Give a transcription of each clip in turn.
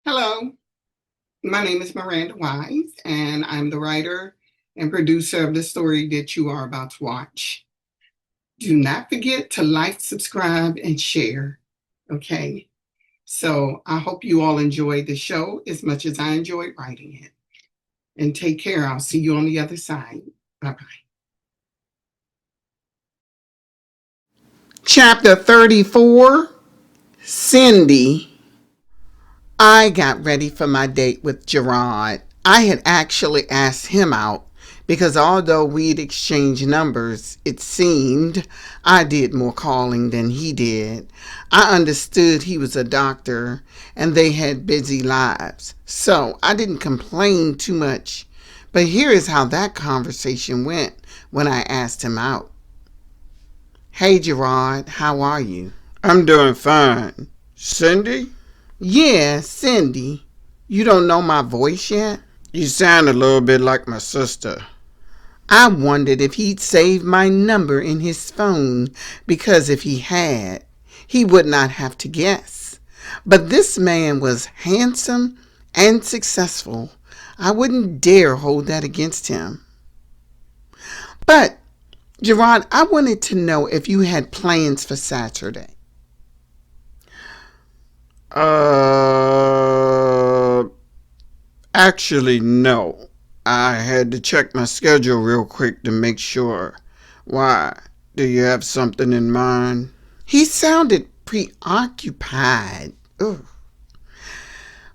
Hello, my name is Miranda Wise, and I'm the writer and producer of the story that you are about to watch. Do not forget to like, subscribe, and share. Okay, so I hope you all enjoyed the show as much as I enjoyed writing it. And take care. I'll see you on the other side. Bye bye. Chapter 34, Cindy. I got ready for my date with Gerard. I had actually asked him out because although we'd exchanged numbers, it seemed I did more calling than he did. I understood he was a doctor and they had busy lives, so I didn't complain too much. But here is how that conversation went when I asked him out. Hey Gerard, how are you? I'm doing fine. Cindy? Yeah, Cindy. You don't know my voice yet? You sound a little bit like my sister. I wondered if he'd saved my number in his phone because if he had, he would not have to guess. But this man was handsome and successful. I wouldn't dare hold that against him. But, Gerard, I wanted to know if you had plans for Saturday. Uh, Actually, no. I had to check my schedule real quick to make sure. Why? Do you have something in mind? He sounded preoccupied. Ugh.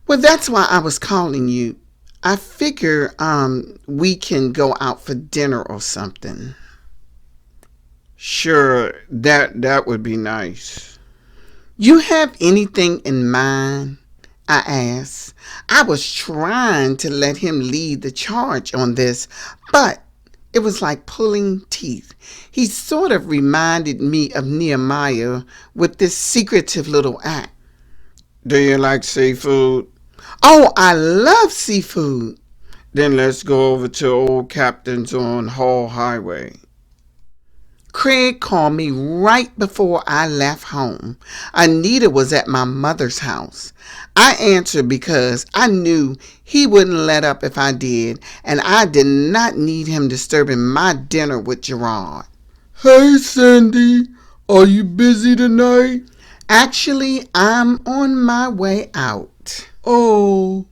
Well, that's why I was calling you. I figure we can go out for dinner or something. Sure, that would be nice. You have anything in mind? I asked. I was trying to let him lead the charge on this, but it was like pulling teeth. He sort of reminded me of Nehemiah with this secretive little act. Do you like seafood? Oh, I love seafood. Then let's go over to Old Captain's on Hall Highway. Craig called me right before I left home. Anita was at my mother's house. I answered because I knew he wouldn't let up if I did, and I did not need him disturbing my dinner with Gerard. Hey, Cindy, are you busy tonight? Actually, I'm on my way out. Oh,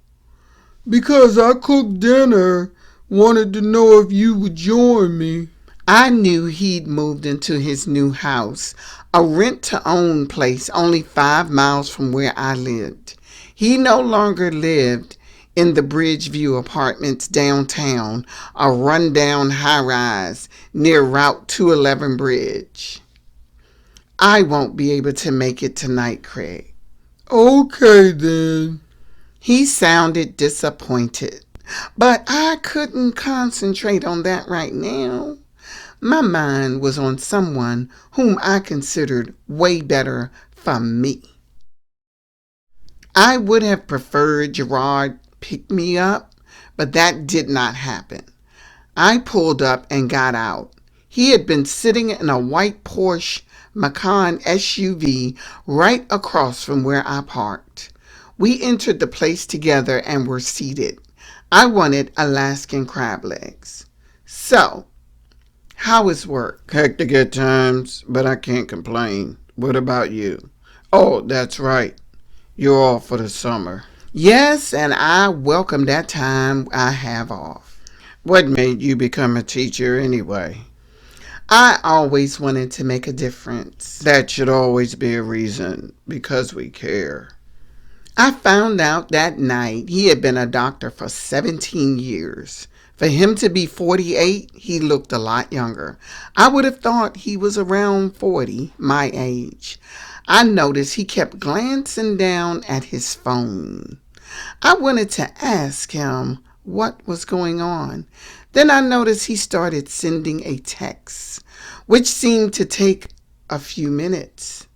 because I cooked dinner. Wanted to know if you would join me. I knew he'd moved into his new house, a rent-to-own place only 5 miles from where I lived. He no longer lived in the Bridgeview Apartments downtown, a rundown high-rise near Route 211 Bridge. I won't be able to make it tonight, Craig. Okay, then. He sounded disappointed, but I couldn't concentrate on that right now. My mind was on someone whom I considered way better for me. I would have preferred Gerard pick me up, but that did not happen. I pulled up and got out. He had been sitting in a white Porsche Macan SUV right across from where I parked. We entered the place together and were seated. I wanted Alaskan crab legs. So, how is work? Hectic at times, but I can't complain. What about you? Oh, that's right. You're off for the summer. Yes, and I welcome that time I have off. What made you become a teacher anyway? I always wanted to make a difference. That should always be a reason, because we care. I found out that night he had been a doctor for 17 years. For him to be 48, he looked a lot younger. I would have thought he was around 40, my age. I noticed he kept glancing down at his phone. I wanted to ask him what was going on. Then I noticed he started sending a text, which seemed to take a few minutes.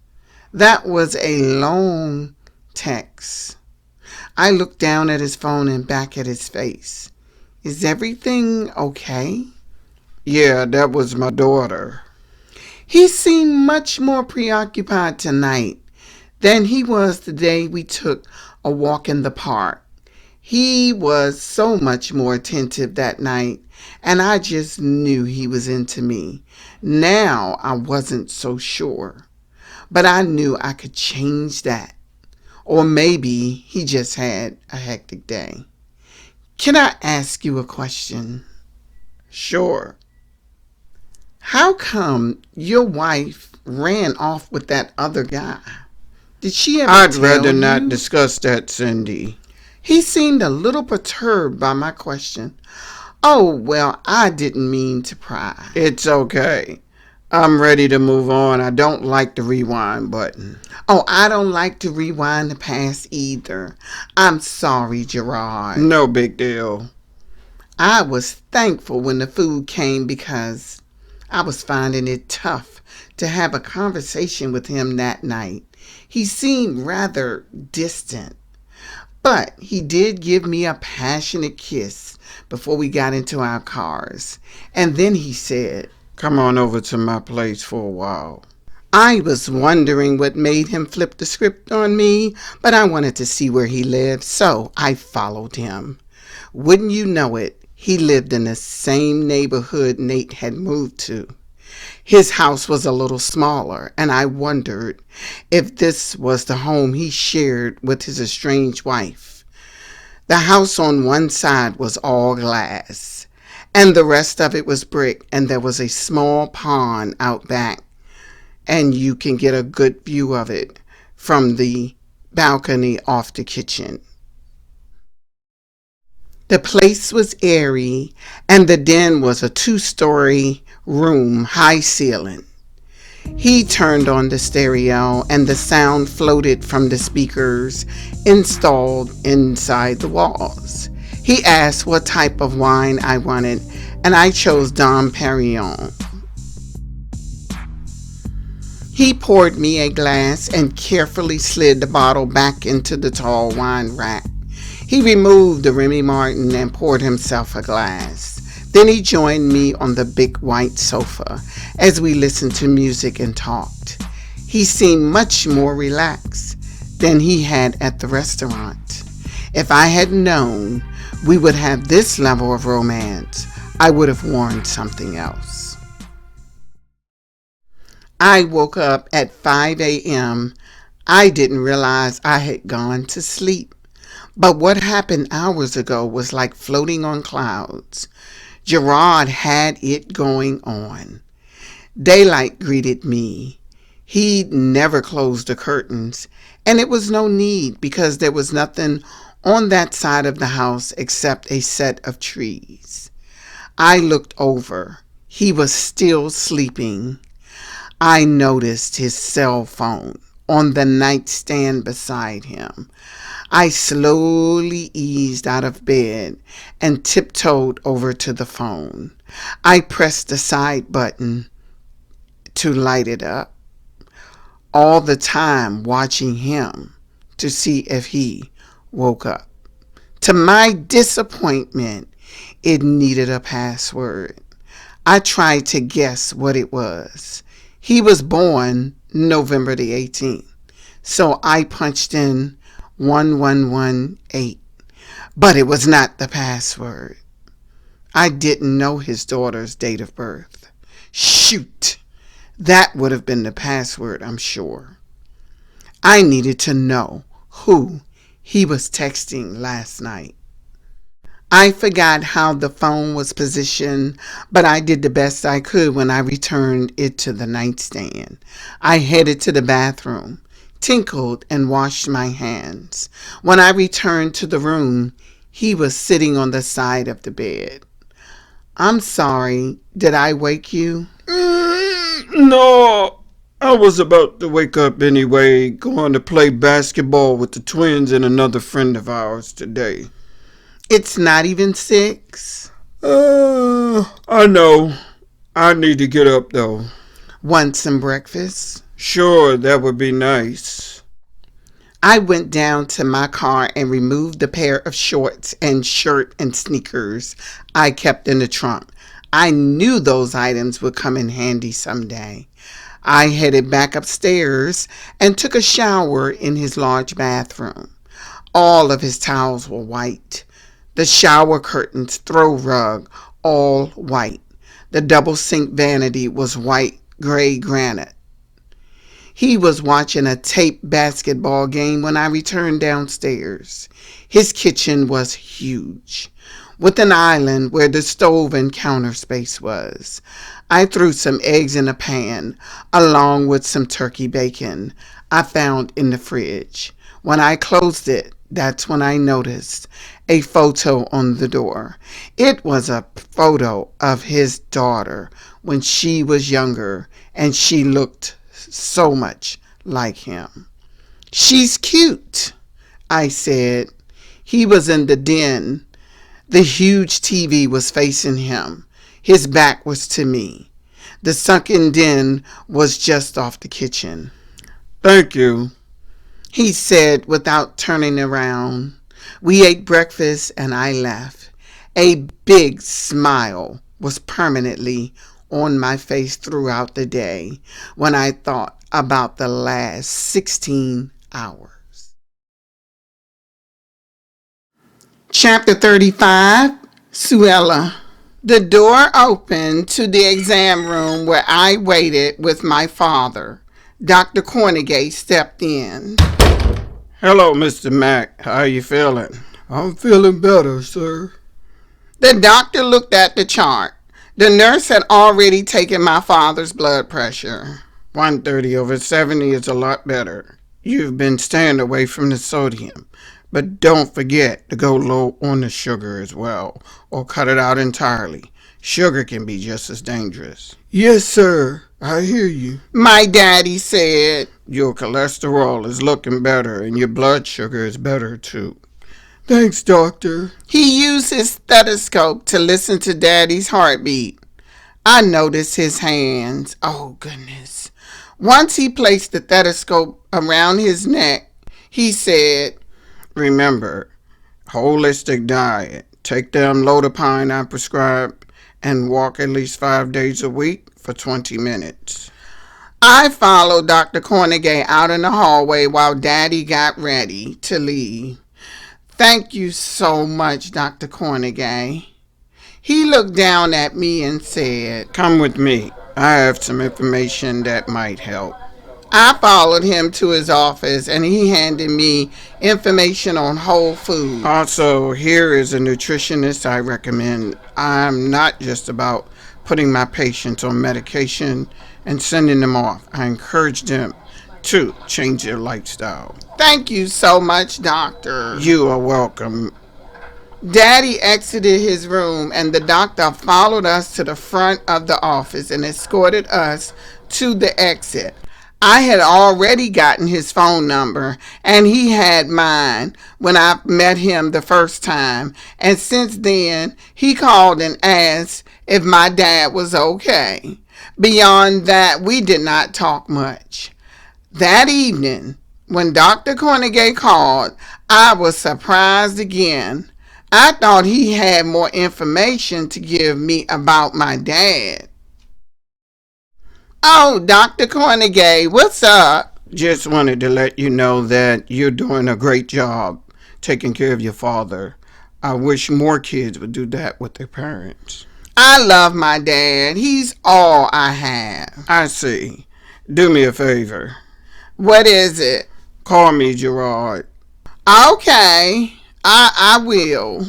That was a long text. I looked down at his phone and back at his face. Is everything okay? Yeah, that was my daughter. He seemed much more preoccupied tonight. than he was the day we took a walk in the park. He was so much more attentive that night, and I just knew he was into me. Now I wasn't so sure, but I knew I could change that. Or maybe he just had a hectic day. Can I ask you a question? Sure. How come your wife ran off with that other guy? Did she ever I'd tell rather you? not discuss that, Cindy. He seemed a little perturbed by my question. Oh, well, I didn't mean to pry. It's okay. I'm ready to move on. I don't like the rewind button. Oh, I don't like to rewind the past either. I'm sorry, Gerard. No big deal. I was thankful when the food came because I was finding it tough to have a conversation with him that night. He seemed rather distant, but he did give me a passionate kiss before we got into our cars. And then he said, "Come on over to my place for a while." I was wondering what made him flip the script on me, but I wanted to see where he lived, so I followed him. Wouldn't you know it, he lived in the same neighborhood Nate had moved to. His house was a little smaller, and I wondered if this was the home he shared with his estranged wife. The house on one side was all glass, and the rest of it was brick, and there was a small pond out back, and you can get a good view of it from the balcony off the kitchen. The place was airy, and the den was a 2-story room, high ceiling. He turned on the stereo, and the sound floated from the speakers installed inside the walls. He asked what type of wine I wanted, and I chose Dom Perignon. He poured me a glass and carefully slid the bottle back into the tall wine rack. He removed the Remy Martin and poured himself a glass. Then he joined me on the big white sofa as we listened to music and talked. He seemed much more relaxed than he had at the restaurant. If I had known we would have this level of romance, I would have worn something else. I woke up at 5 a.m. I didn't realize I had gone to sleep. But what happened hours ago was like floating on clouds. Gerard had it going on. Daylight greeted me. He'd never closed the curtains, and it was no need because there was nothing on that side of the house except a set of trees. I looked over. He was still sleeping. I noticed his cell phone on the nightstand beside him. I slowly eased out of bed and tiptoed over to the phone. I pressed the side button to light it up, all the time watching him to see if he woke up. To my disappointment, it needed a password. I tried to guess what it was. He was born November the 18th, so I punched in 1118, but it was not the password. I didn't know his daughter's date of birth. Shoot, that would have been the password, I'm sure. I needed to know who he was texting last night. I forgot how the phone was positioned, but I did the best I could when I returned it to the nightstand. I headed to the bathroom, tinkled, and washed my hands. When I returned to the room, he was sitting on the side of the bed. I'm sorry, did I wake you? No, I was about to wake up anyway, going to play basketball with the twins and another friend of ours today. It's not even 6. I know. I need to get up though. Want some breakfast? Sure, that would be nice. I went down to my car and removed the pair of shorts and shirt and sneakers I kept in the trunk. I knew those items would come in handy someday. I headed back upstairs and took a shower in his large bathroom. All of his towels were white. The shower curtains, throw rug, all white. The double sink vanity was white gray granite. He was watching a taped basketball game when I returned downstairs. His kitchen was huge, with an island where the stove and counter space was. I threw some eggs in a pan, along with some turkey bacon I found in the fridge. When I closed it, that's when I noticed a photo on the door. It was a photo of his daughter when she was younger, and she looked so much like him. "She's cute," I said. He was in the den. The huge TV was facing him. His back was to me. The sunken den was just off the kitchen. Thank you, he said without turning around. We ate breakfast and I left. A big smile was permanently on my face throughout the day when I thought about the last 16 hours. Chapter 35, Suella. The door opened to the exam room where I waited with my father. Dr. Cornegay stepped in. Hello, Mr. Mack. How are you feeling? I'm feeling better, sir. The doctor looked at the chart. The nurse had already taken my father's blood pressure. 130/70 is a lot better. You've been staying away from the sodium, but don't forget to go low on the sugar as well, or cut it out entirely. Sugar can be just as dangerous. Yes, sir. I hear you. My daddy said. Your cholesterol is looking better, and your blood sugar is better too. Thanks, doctor. He used his stethoscope to listen to Daddy's heartbeat. I noticed his hands. Oh, goodness. Once he placed the stethoscope around his neck, he said, Remember, holistic diet. Take the amlodipine I prescribe and walk at least 5 days a week for 20 minutes. I followed Dr. Cornegay out in the hallway while Daddy got ready to leave. Thank you so much, Dr. Cornegay. He looked down at me and said, Come with me. I have some information that might help. I followed him to his office and he handed me information on whole food. Also, here is a nutritionist I recommend. I'm not just about putting my patients on medication and sending them off. I encourage them to change their lifestyle. Thank you so much, doctor. You are welcome. Daddy exited his room and the doctor followed us to the front of the office and escorted us to the exit. I had already gotten his phone number and he had mine when I met him the first time, and since then he called and asked if my dad was okay. Beyond that, we did not talk much. That evening, when Dr. Cornegay called, I was surprised again. I thought he had more information to give me about my dad. Oh, Dr. Cornegay, what's up? Just wanted to let you know that you're doing a great job taking care of your father. I wish more kids would do that with their parents. I love my dad. He's all I have. I see. Do me a favor. What is it? Call me Gerard. Okay, I will.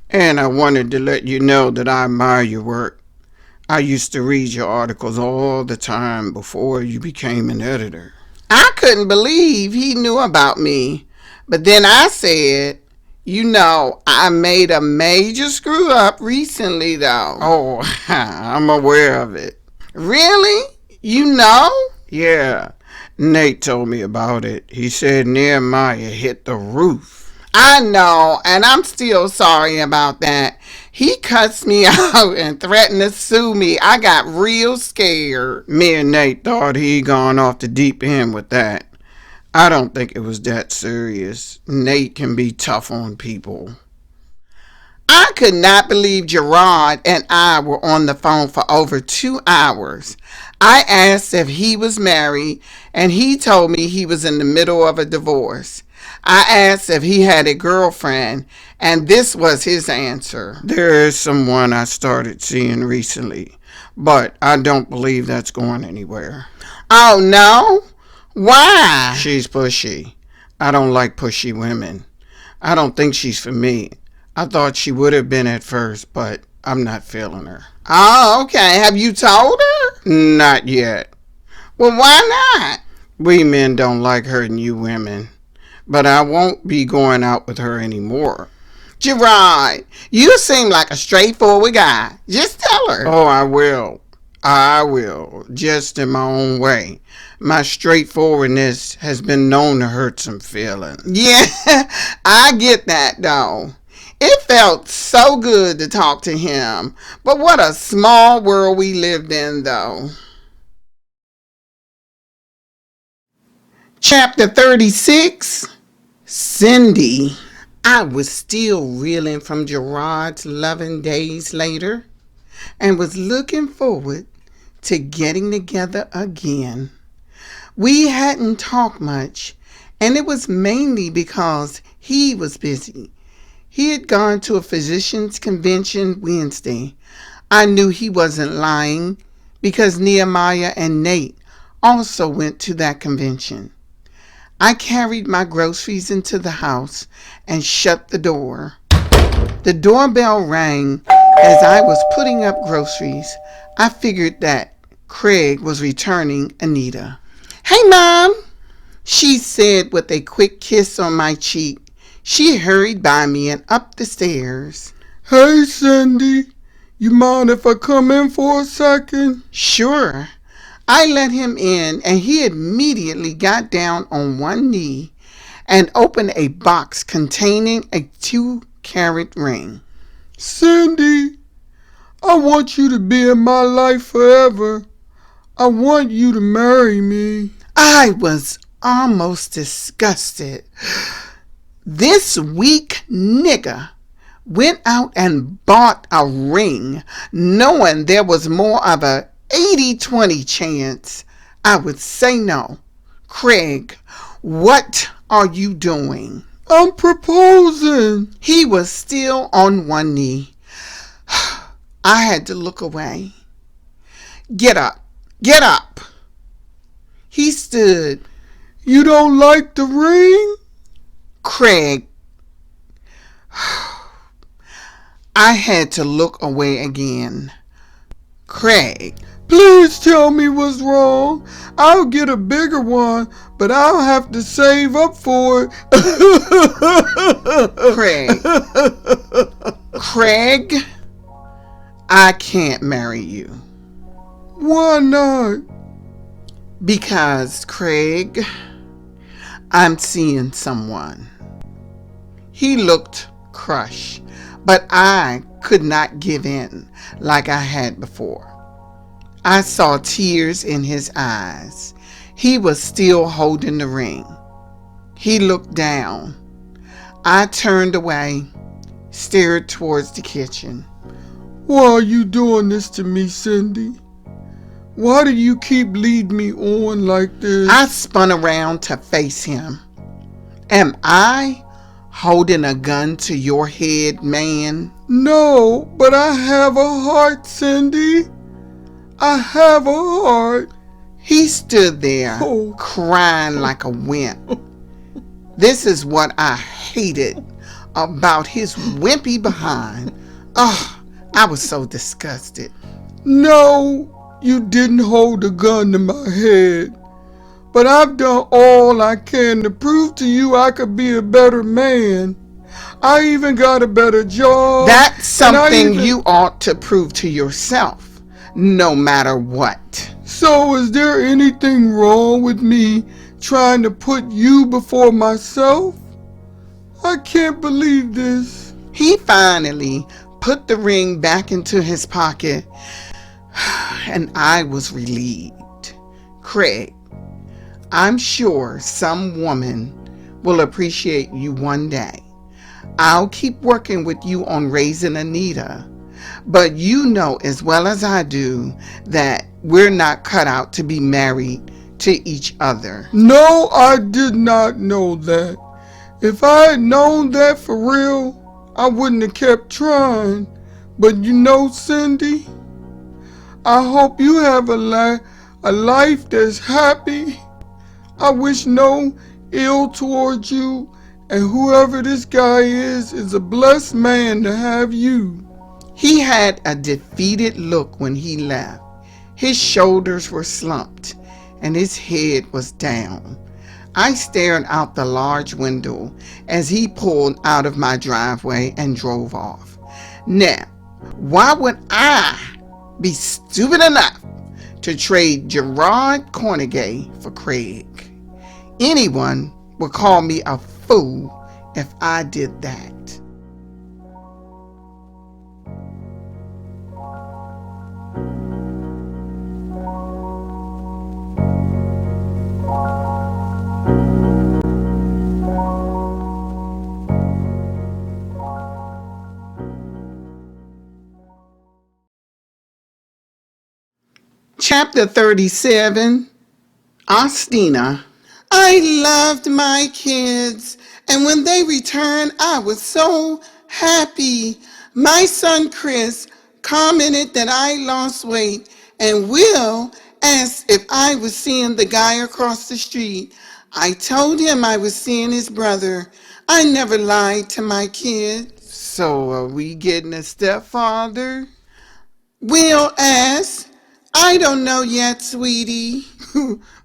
And I wanted to let you know that I admire your work. I used to read your articles all the time before you became an editor. I couldn't believe he knew about me. But then I said, I made a major screw up recently though. Oh, I'm aware of it. Really? You know? Yeah, Nate told me about it. He said Nehemiah hit the roof. I know, and I'm still sorry about that. He cussed me out and threatened to sue me. I got real scared. Me and Nate thought he'd gone off the deep end with that. I don't think it was that serious. Nate can be tough on people. I could not believe Gerard and I were on the phone for over 2 hours. I asked if he was married, and he told me he was in the middle of a divorce. I asked if he had a girlfriend, and this was his answer. There is someone I started seeing recently, but I don't believe that's going anywhere. Oh, no? Why? She's pushy. I don't like pushy women. I don't think she's for me. I thought she would have been at first, but I'm not feeling her. Oh, okay. Have you told her? Not yet. Well, why not? We men don't like hurting you women. But I won't be going out with her anymore. Gerard, you seem like a straightforward guy. Just tell her. Oh, I will. I will. Just in my own way. My straightforwardness has been known to hurt some feelings. Yeah, I get that, though. It felt so good to talk to him. But what a small world we lived in, though. Chapter 36, Cindy. I was still reeling from Gerard's loving days later and was looking forward to getting together again. We hadn't talked much, and it was mainly because he was busy. He had gone to a physician's convention Wednesday. I knew he wasn't lying because Nehemiah and Nate also went to that convention. I carried my groceries into the house and shut the door. The doorbell rang as I was putting up groceries. I figured that Craig was returning Anita. "Hey, Mom," she said with a quick kiss on my cheek. She hurried by me and up the stairs. Hey, Cindy. You mind if I come in for a second? Sure. I let him in, and he immediately got down on one knee and opened a box containing a 2-carat ring. Cindy, I want you to be in my life forever. I want you to marry me. I was almost disgusted. This weak nigger went out and bought a ring, knowing there was more of a 80-20 chance I would say no. Craig, what are you doing? I'm proposing. He was still on one knee. I had to look away. Get up. Get up. He stood. You don't like the ring? Craig. I had to look away again. Craig. Please tell me what's wrong. I'll get a bigger one, but I'll have to save up for it. Craig, I can't marry you. Why not? Because, Craig, I'm seeing someone. He looked crushed, but I could not give in like I had before. I saw tears in his eyes. He was still holding the ring. He looked down. I turned away, stared towards the kitchen. Why are you doing this to me, Cindy? Why do you keep leading me on like this? I spun around to face him. Am I holding a gun to your head, man? No, but I have a heart, Cindy. I have a heart. He stood there, crying like a wimp. This is what I hated about his wimpy behind. Oh, I was so disgusted. No, you didn't hold a gun to my head. But I've done all I can to prove to you I could be a better man. I even got a better job. That's something you ought to prove to yourself. No matter what. So is there anything wrong with me trying to put you before myself? I can't believe this. He finally put the ring back into his pocket, and I was relieved. Craig, I'm sure some woman will appreciate you one day. I'll keep working with you on raising Anita. But you know as well as I do that we're not cut out to be married to each other. No, I did not know that. If I had known that for real, I wouldn't have kept trying. But you know, Cindy, I hope you have a life that's happy. I wish no ill towards you, and whoever this guy is a blessed man to have you. He had a defeated look when he left. His shoulders were slumped and his head was down. I stared out the large window as he pulled out of my driveway and drove off. Now, why would I be stupid enough to trade Gerard Cornegay for Craig? Anyone would call me a fool if I did that. Chapter 37, Osteena. I loved my kids, and when they returned, I was so happy. My son Chris commented that I lost weight, and Will asked if I was seeing the guy across the street. I told him I was seeing his brother. I never lied to my kids. So are we getting a stepfather? Will asked. I don't know yet, sweetie.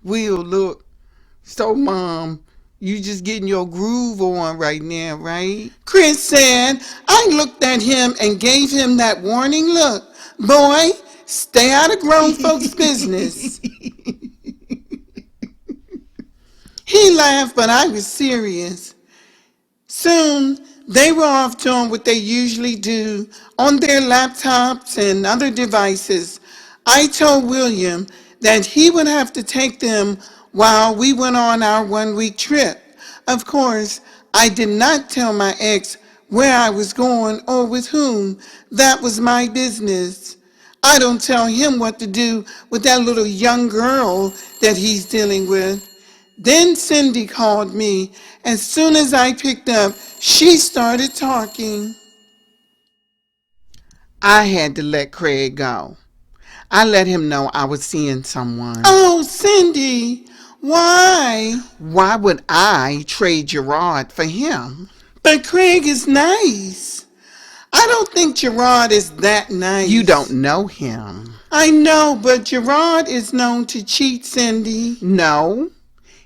Will, look. So, Mom, you just getting your groove on right now, right? Chris said. I looked at him and gave him that warning look. Boy, stay out of grown folks' business. He laughed, but I was serious. Soon, they were off doing what they usually do on their laptops and other devices. I told William that he would have to take them while we went on our 1-week trip. Of course, I did not tell my ex where I was going or with whom. That was my business. I don't tell him what to do with that little young girl that he's dealing with. Then Cindy called me. As soon as I picked up, she started talking. I had to let Craig go. I let him know I was seeing someone. Oh, Cindy, why? Why would I trade Gerard for him? But Craig is nice. I don't think Gerard is that nice. You don't know him. I know, but Gerard is known to cheat, Cindy. No,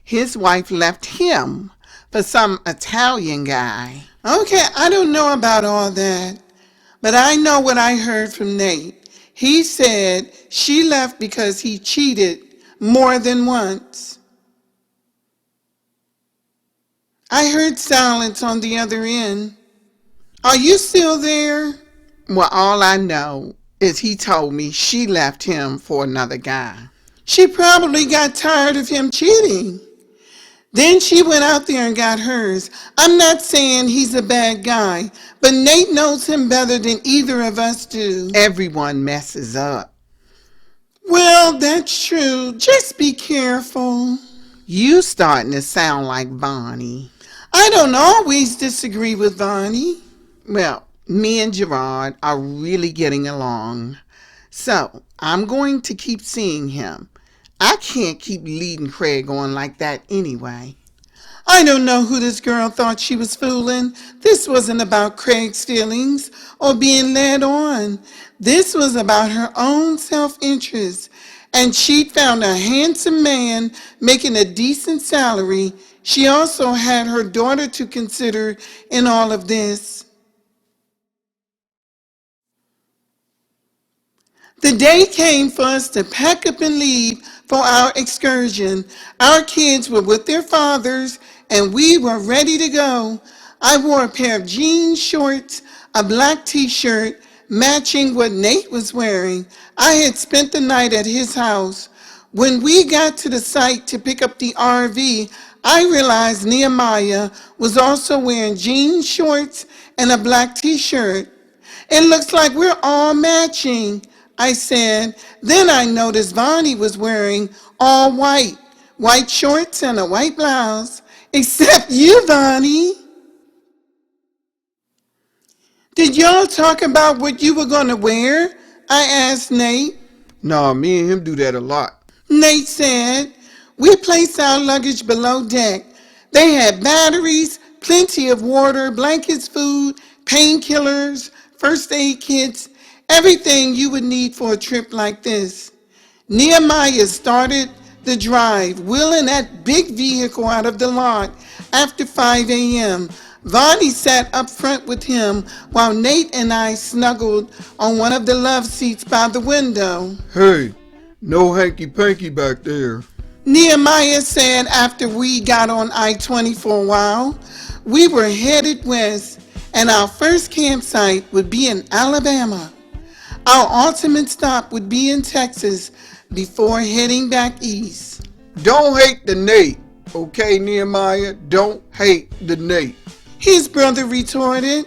his wife left him for some Italian guy. Okay, I don't know about all that, but I know what I heard from Nate. He said she left because he cheated more than once. I heard silence on the other end. Are you still there? Well, all I know is he told me she left him for another guy. She probably got tired of him cheating. Then she went out there and got hers. I'm not saying he's a bad guy, but Nate knows him better than either of us do. Everyone messes up. Well, that's true. Just be careful. You starting to sound like Vonnie. I don't always disagree with Vonnie. Well, me and Gerard are really getting along. So, I'm going to keep seeing him. I can't keep leading Craig on like that anyway. I don't know who this girl thought she was fooling. This wasn't about Craig's feelings or being led on. This was about her own self-interest. And she'd found a handsome man making a decent salary. She also had her daughter to consider in all of this. The day came for us to pack up and leave for our excursion. Our kids were with their fathers, and we were ready to go. I wore a pair of jean shorts, a black t-shirt, matching what Nate was wearing. I had spent the night at his house. When we got to the site to pick up the RV, I realized Nehemiah was also wearing jean shorts and a black t-shirt. It looks like we're all matching, I said. Then I noticed Vonnie was wearing all white shorts and a white blouse. Except you, Vonnie. Did y'all talk about what you were going to wear? I asked Nate. Nah, me and him do that a lot. Nate said, we placed our luggage below deck. They had batteries, plenty of water, blankets, food, painkillers, first aid kits, everything you would need for a trip like this. Nehemiah started the drive, wheeling that big vehicle out of the lot after 5 a.m. Vonnie sat up front with him while Nate and I snuggled on one of the love seats by the window. Hey, no hanky-panky back there. Nehemiah said after we got on I-20 for a while. We were headed west, and our first campsite would be in Alabama. Our ultimate stop would be in Texas before heading back east. Don't hate the Nate, okay, Nehemiah? Don't hate the Nate. His brother retorted.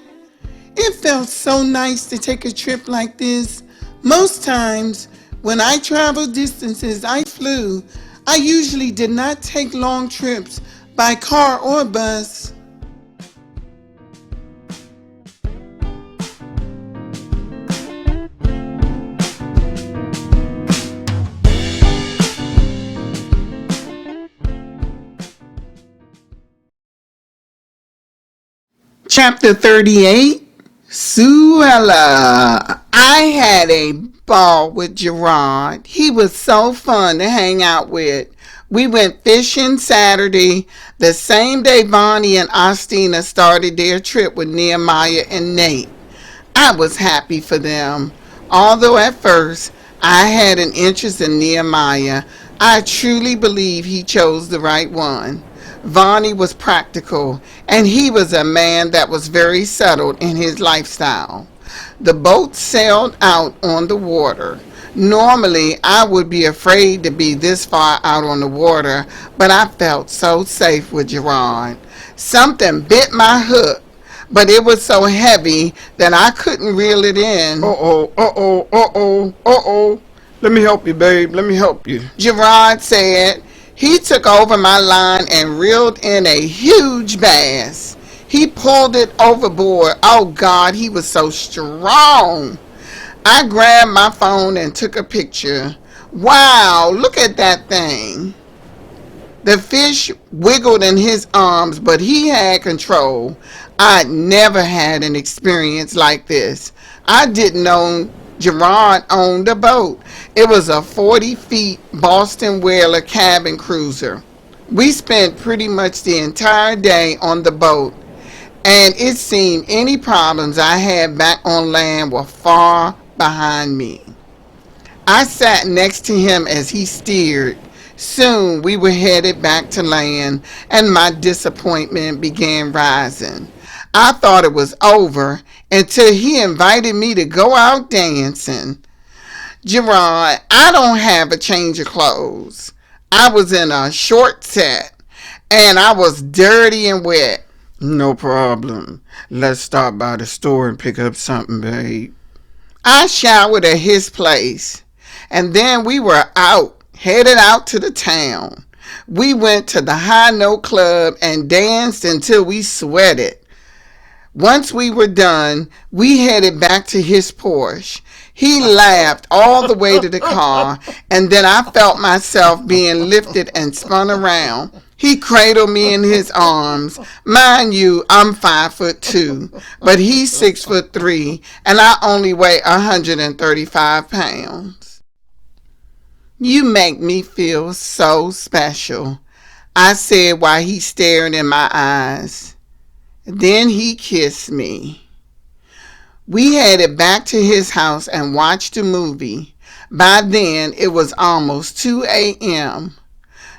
It felt so nice to take a trip like this. Most times, when I traveled distances I flew, I usually did not take long trips by car or bus. Chapter 38, Suella. I had a ball with Gerard. He was so fun to hang out with. We went fishing Saturday, the same day Vonnie and Osteena started their trip with Nehemiah and Nate. I was happy for them. Although at first I had an interest in Nehemiah, I truly believe he chose the right one. Vonnie was practical, and he was a man that was very settled in his lifestyle. The boat sailed out on the water. Normally, I would be afraid to be this far out on the water, but I felt so safe with Gerard. Something bit my hook, but it was so heavy that I couldn't reel it in. Let me help you, babe. Let me help you. Gerard said. He took over my line and reeled in a huge bass. He pulled it overboard. Oh God, he was so strong. I grabbed my phone and took a picture. Wow, look at that thing. The fish wiggled in his arms, but he had control. I'd never had an experience like this. I didn't know Gerard owned a boat. It was a 40 feet Boston Whaler cabin cruiser. We spent pretty much the entire day on the boat, and it seemed any problems I had back on land were far behind me. I sat next to him as he steered. Soon we were headed back to land, and my disappointment began rising. I thought it was over until he invited me to go out dancing. Gerard, I don't have a change of clothes. I was in a short set, and I was dirty and wet. No problem. Let's stop by the store and pick up something, babe. I showered at his place, and then we were headed out to the town. We went to the High Note Club and danced until we sweated. Once we were done, we headed back to his Porsche. He laughed all the way to the car, and then I felt myself being lifted and spun around. He cradled me in his arms. Mind you, I'm 5'2", but he's 6'3", and I only weigh 135 pounds. You make me feel so special, I said while he stared in my eyes. Then he kissed me. We headed back to his house and watched a movie. By then, it was almost 2 a.m.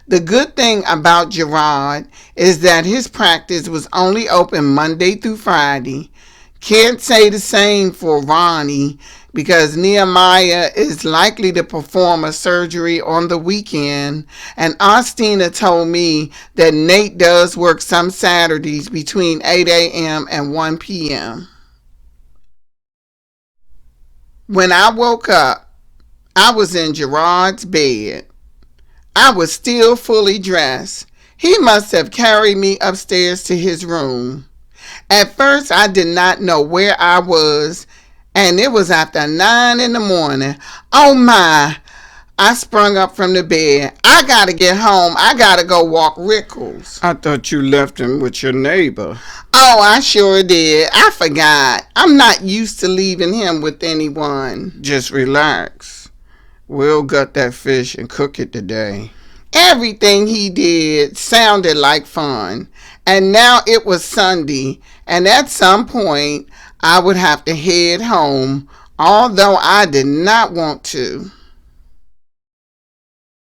The good thing about Gerard is that his practice was only open Monday through Friday. Can't say the same for Vonnie. because Nehemiah is likely to perform a surgery on the weekend, and Osteena told me that Nate does work some Saturdays between 8 a.m. and 1 p.m. When I woke up, I was in Gerard's bed. I was still fully dressed. He must have carried me upstairs to his room. At first, I did not know where I was, and it was after 9 in the morning. Oh my! I sprung up from the bed. I gotta get home. I gotta go walk Rickles. I thought you left him with your neighbor. Oh, I sure did. I forgot. I'm not used to leaving him with anyone. Just relax. We'll gut that fish and cook it today. Everything he did sounded like fun. And now it was Sunday, and at some point I would have to head home, although I did not want to.